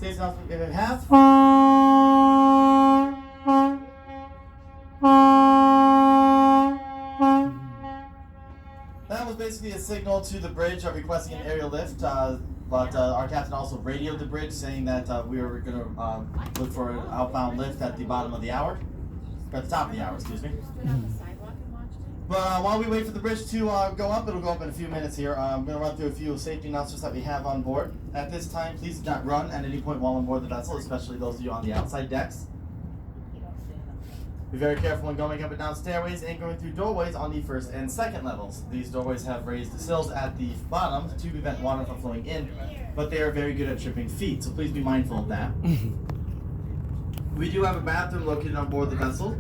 Safety announcement if it has. That was basically a signal to the bridge requesting an aerial lift, but our captain also radioed the bridge saying that we were going to look for an outbound lift at the bottom of the hour, or at the top of the hour, excuse me. But while we wait for the bridge to go up, it'll go up in a few minutes here. I'm going to run through a few safety announcements that we have on board. At this time, please do not run at any point while on board the vessel, especially those of you on the outside decks. Be very careful when going up and down stairways and going through doorways on the first and second levels. These doorways have raised sills at the bottom to prevent water from flowing in, but they are very good at tripping feet, so please be mindful of that. We do have a bathroom located on board the vessel.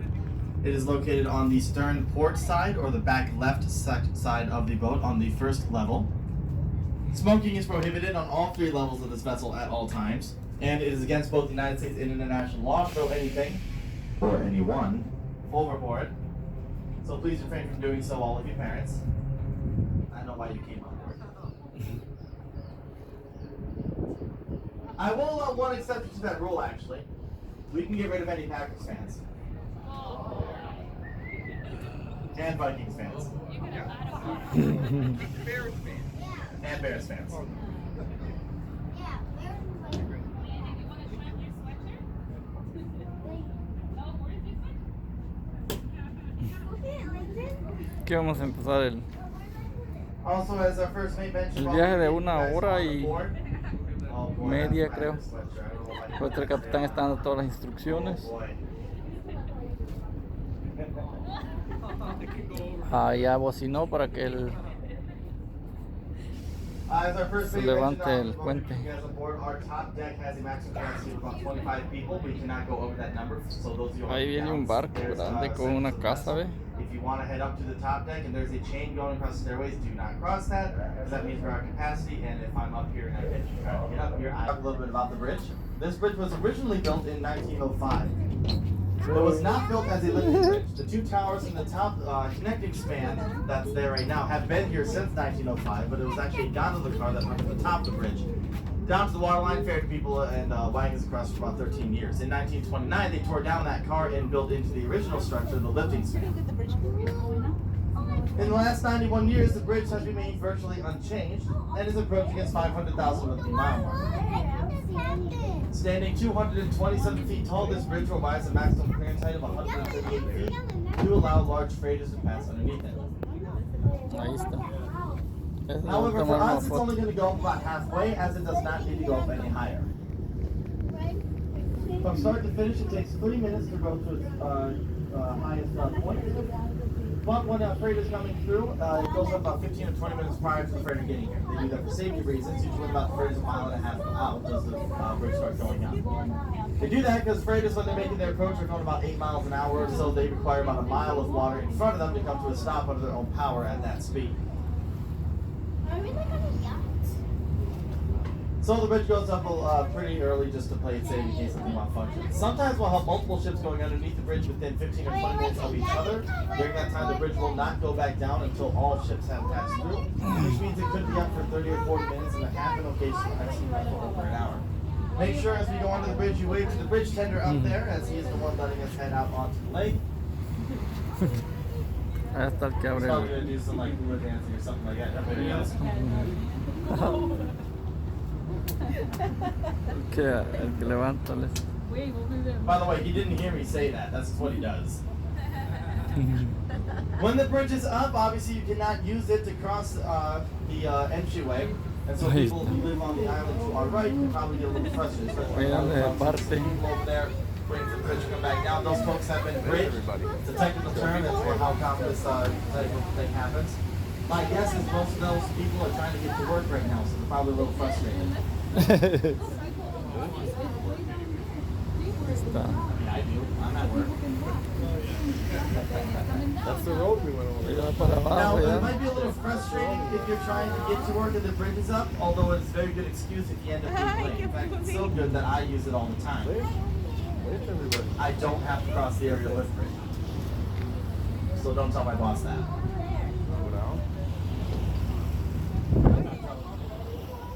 It is located on the stern port side or the back left side of the boat on the first level. Smoking is prohibited on all 3 levels of this vessel at all times, and it is against both United States and international law to throw anything or anyone overboard. So please refrain from doing so, all of your parents. I know why you came on board. I will one exception to that rule, actually. We can get rid of any Packers fans. And Vikings fans. Bears fans. And Bears fans. ¿Qué vamos a empezar el Also, as our first mate mentioned, viaje de 1 hora y media, creo? Nuestro capitán está dando todas las instrucciones. Ya bocinó para que él se levante el puente. Ahí viene un barco grande con una casa, ¿ve? If you want to head up to the top deck and there's a chain going across the stairways, do not cross that, because that means we're at capacity, and if I'm up here and I get you trying to get up here, I talk a little bit about the bridge. This bridge was originally built in 1905. It was not built as a lifting bridge. The 2 towers in the top connecting span that's there right now have been here since 1905, but it was actually a gondola car that went to the top of the bridge, down to the waterline, ferried people and wagons across for about 13 years. In 1929, they tore down that car and built into the original structure the lifting span. In the last 91 years, the bridge has remained virtually unchanged and is approaching its 500,000 lifting mile mark. Standing 227 feet tall, this bridge provides a maximum clearance height of 138 feet to allow large freighters to pass underneath it. Ahí está. However, for us, it's only going to go up about halfway, as it does not need to go up any higher. From start to finish, it takes 3 minutes to go to its highest point. But when a freight is coming through, it goes up about 15 or 20 minutes prior to the freighter getting here. They do that for safety reasons. Usually about the freighter's a mile and a half out does the bridge start going up. They do that because freighters, when they're making their approach, are going about 8 miles an hour, so they require about a mile of water in front of them to come to a stop under their own power at that speed. Are we like on a yacht? So the bridge goes up pretty early just to play it safe in case something malfunctions. Sometimes we'll have multiple ships going underneath the bridge within 15 or 20 minutes of each other. During that time, the bridge will not go back down until all ships have passed through, which means it could be up for 30 or 40 minutes and a half in occasions I've seen that for over an hour. Make sure as we go under the bridge, you wave to the bridge tender up there, as he is the one letting us head out onto the lake. Ahí está el que abre. Probably going to do some like hula dancing or something like that. Everybody else. El que levanta. By the way, he didn't hear me say that. That's what he does. When the bridge is up, obviously you cannot use it to cross the entryway. And so people who live on the island to our right can probably get a little frustrated. Especially people over there waiting for the bridge to come back down. Those folks have been bridged. It's a technical term. That's how common this type of thing happens. My guess is most of those people are trying to get to work right now, so they're probably a little frustrated. Está. I do. I'm at work. That's the road we went over. Mira para Now, abajo it ya. might be a little frustrating if you're trying to get to work and the bridge is up, although it's a very good excuse if you end up being late. In fact, it's so good that I use it all the time. Wave everybody. I don't have to cross the aerial lift bridge. So don't tell my boss that. Go down.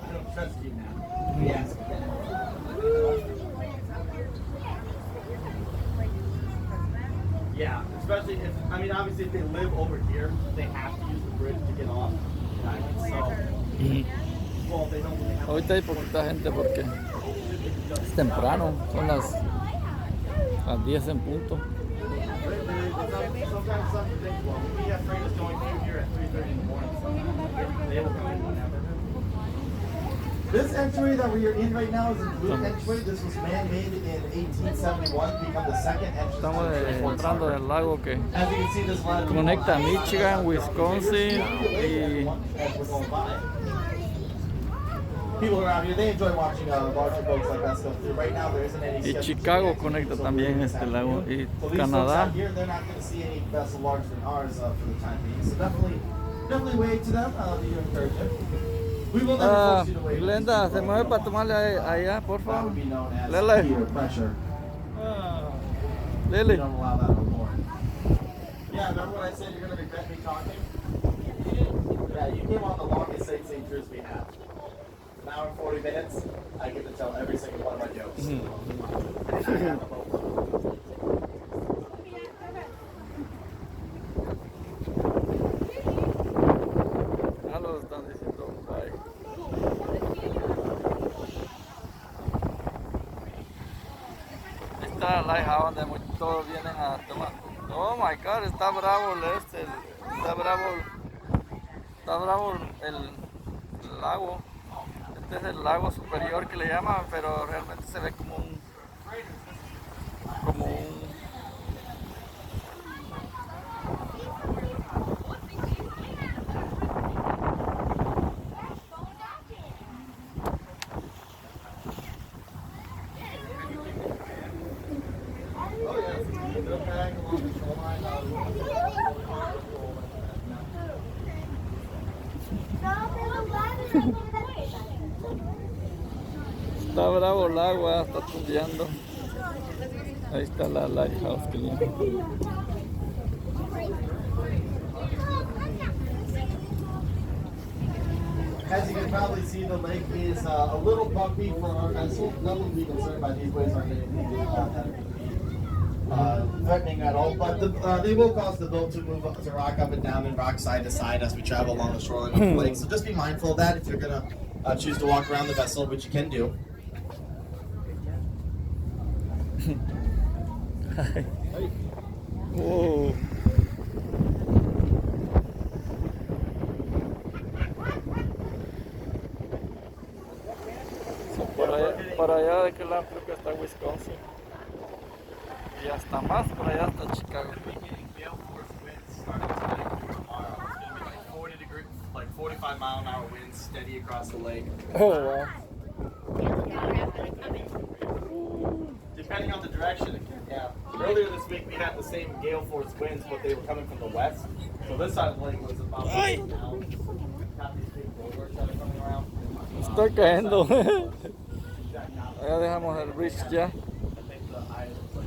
I don't trust you now. Yes. obviously, if they live over here, they have to use the bridge to get off. Well, they don't really have. Ahorita hay poquita gente porque es temprano, son las 10 en punto. Sometimes some things. Well, we have freighters going through here at 3:30 in the morning. Sometimes they will come in whenever. This entry that we are in right now is a blue entry. This was man-made in 1871 to become the second entry. Estamos entrando en el lago que As you can see, this line conecta Michigan, Wisconsin y people around here, they enjoy watching larger boats like us go through. Right now, there isn't any. Chicago conecta también este lago y So these Canadá. folks out here, they're not going to see any vessel larger than ours for the time being. So definitely wave to them. We do encourage it. We will never force you to wave. Glenda, se mueve para tomarle allá, por That favor. would be known as Lele. peer pressure. We Lily. don't allow that on board. Yeah, remember when I said you're going to regret me talking? Yeah, you came on the longest sightseeing cruise we have. An hour and 40 minutes, I get to tell every single one of my jokes. And I have a boat. Ya lo están diciendo. Bye. Esta es la lighthouse donde todos vienen a tomar. Oh my god, está bravo está bravo el lago. Este es el lago superior que le llaman, pero realmente se ve como un está bravo el agua, está tumbando. Ahí está la lighthouse que le llaman. As you can probably see, the lake is a little bumpy for our vessel. Nothing to be concerned by. These waves aren't threatening at all, but they will cause the boat to move to rock up and down and rock side to side as we travel along the shoreline of the lake. So just be mindful of that if you're gonna choose to walk around the vessel, which you can do. Whoa. Para allá de aquel lado creo que está Wisconsin. Y hasta más, para allá está Chicago. 45-mile-an-hour winds steady across the lake. Oh wow. Depending on the direction, yeah. Earlier this week we had the same gale force winds, but they were coming from the west. So this side of the lake was about Ay. now. Got these big bulwarks that are coming around. Está cayendo. Allá dejamos el bridge ya. I think the eye looks like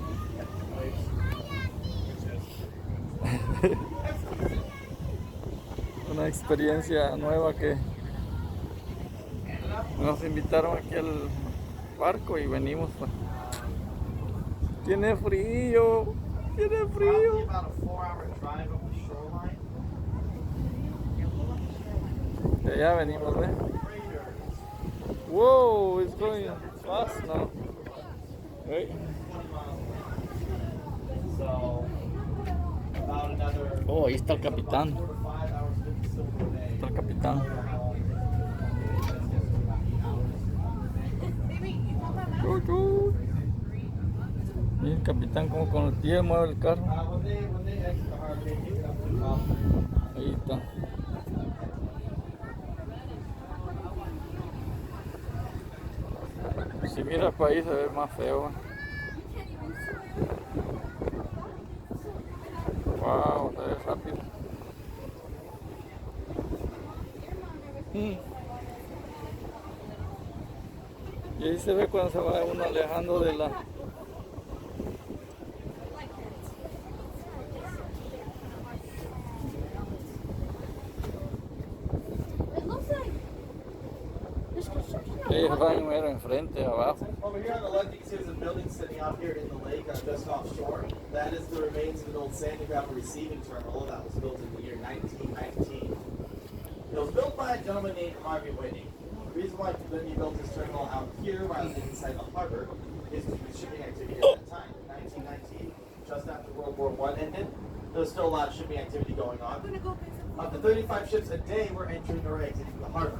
Una experiencia nueva que nos invitaron aquí al barco y venimos. Tiene frío, tiene frío. about a 4-hour drive up the shoreline. De allá venimos, ¿eh? Whoa, it's going fast now. Right. So about another Oh, ahí está el capitán. 4 to 5 hours still per day. Está el capitán. Y el capitán como con el pie mueve el carro. When they exit the harbor, they take it up to the top. Ahí está. Si miras para ahí se ve más feo. Wow, se ve rápido. Y ahí se ve cuando se va uno alejando de la... It looks like there's construction. Ellos van mero enfrente, abajo. Over here on the left, you can see there's a building sitting out here in the lake, just offshore. That is the remains of an old sand and gravel receiving terminal that was built in the year 1919. It was built by a gentleman named Harvey Whitney. The reason why he built this terminal out here rather than inside the harbor is due to shipping activity at that time. 1919, just after World War I ended, there was still a lot of shipping activity going on. Up to 35 ships a day were entering or exiting the harbor.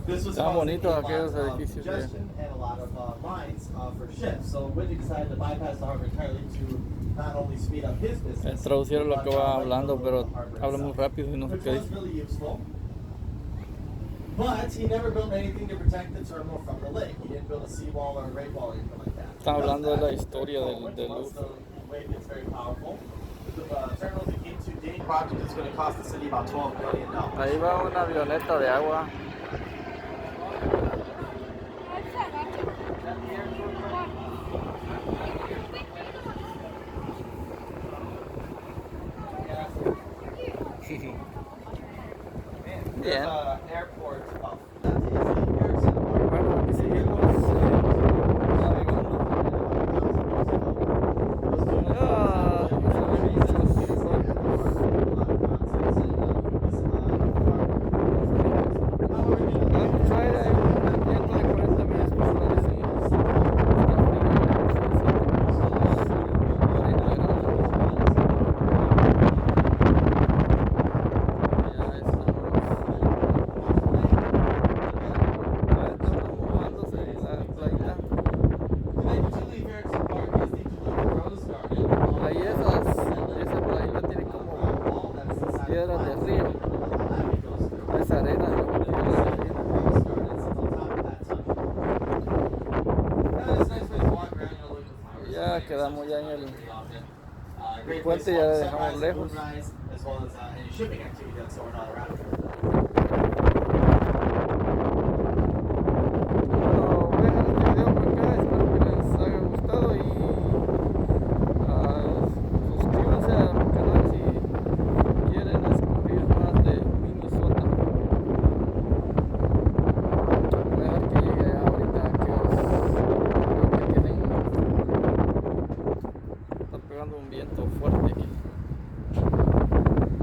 This was Tan causing bonitos a lot aquellos of edificios. congestion and a lot of lines for ships. So Whitney decided to bypass the harbor entirely to not only speed up his business, Traducieron lo que va hablando, pero the harbor habla muy itself, rápido y no sé which qué was dice. really useful. But he never built anything to protect the terminal from the lake. He didn't build a seawall or a great wall or anything like that. Están hablando de la Just that, historia once del luz. the wave gets very powerful, the terminal became too dangerous. Project is going to cost the city about $12 million. Ahí va una avioneta de agua. Bien. Airport. Bueno, aquí seguimos navegando. Vamos a ir a un viento de 40 millas por hora, decimos. Ahí esa playita tiene como piedras de río. Esa arena de lo que tiene la arena. Ya quedamos ya en el puente, ya le dejamos lejos. Bueno, voy a dejar este video por acá, espero que les haya gustado y suscríbanse al canal si quieren descubrir más de Minnesota. Voy a dejar que llegue ahorita que creo que tienen, está pegando un viento fuerte aquí.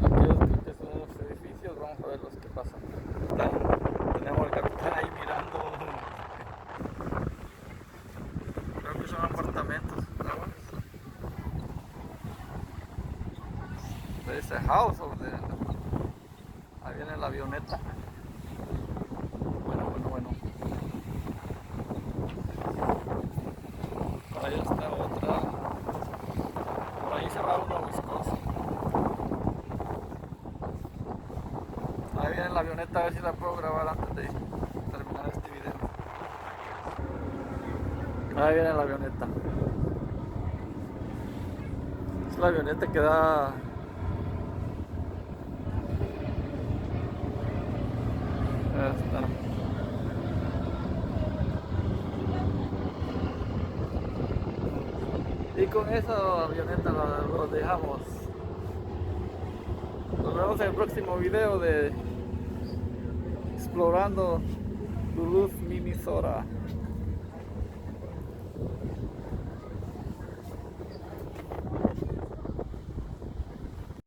Aquellos creo que son unos edificios, vamos a ver los que pasan. Tenemos al capitán ahí mirando. Creo que son apartamentos. There's a house over there. Ahí viene la avioneta. Bueno. Por ahí está otra. Por ahí se va uno a Wisconsin. Ahí viene la avioneta, a ver si la puedo grabar antes de terminar este video. Ahí viene la avioneta. Es la avioneta que da. Ahí está. Y con esa avioneta lo dejamos. Nos vemos en el próximo video de explorando Duluth, Minnesota.